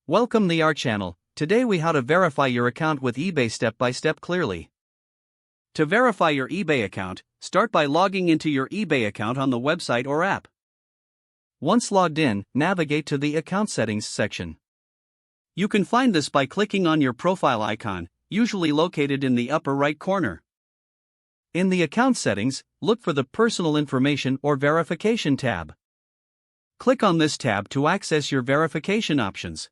Welcome to our channel. Today we how to verify your account with eBay step by step clearly. To verify your eBay account, start by logging into your eBay account on the website or app. Once logged in, navigate to the Account Settings section. You can find this by clicking on your profile icon, usually located in the upper right corner. In the Account Settings, look for the Personal Information or Verification tab. Click on this tab to access your verification options.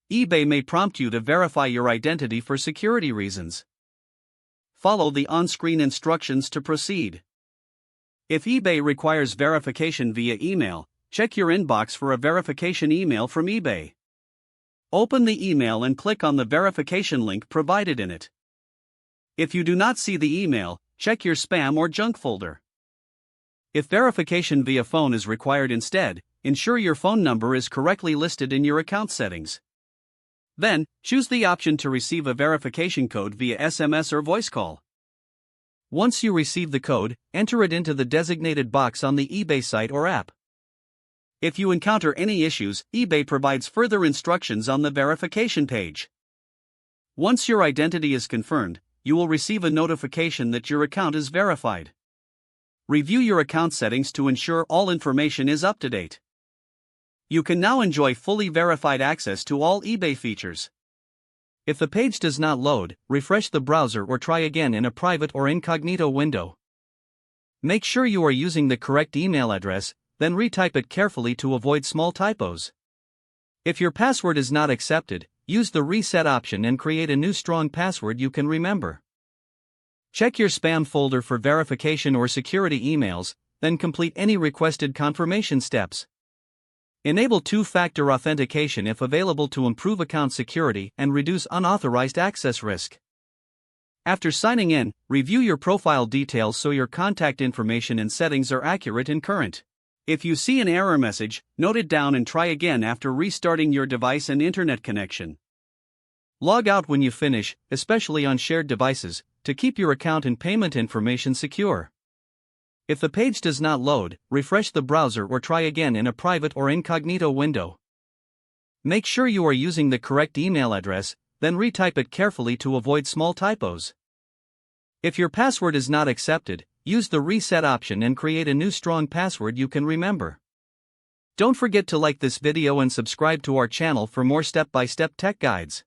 eBay may prompt you to verify your identity for security reasons. Follow the on-screen instructions to proceed. If eBay requires verification via email, check your inbox for a verification email from eBay. Open the email and click on the verification link provided in it. If you do not see the email, check your spam or junk folder. If verification via phone is required instead, ensure your phone number is correctly listed in your account settings. Then, choose the option to receive a verification code via SMS or voice call. Once you receive the code, enter it into the designated box on the eBay site or app. If you encounter any issues, eBay provides further instructions on the verification page. Once your identity is confirmed, you will receive a notification that your account is verified. Review your account settings to ensure all information is up to date. You can now enjoy fully verified access to all eBay features. If the page does not load, refresh the browser or try again in a private or incognito window. Make sure you are using the correct email address, then retype it carefully to avoid small typos. If your password is not accepted, use the reset option and create a new strong password you can remember. Check your spam folder for verification or security emails, then complete any requested confirmation steps. Enable two-factor authentication if available to improve account security and reduce unauthorized access risk. After signing in, review your profile details so your contact information and settings are accurate and current. If you see an error message, note it down and try again after restarting your device and internet connection. Log out when you finish, especially on shared devices, to keep your account and payment information secure. If the page does not load, refresh the browser or try again in a private or incognito window. Make sure you are using the correct email address, then retype it carefully to avoid small typos. If your password is not accepted, use the reset option and create a new strong password you can remember. Don't forget to like this video and subscribe to our channel for more step-by-step tech guides.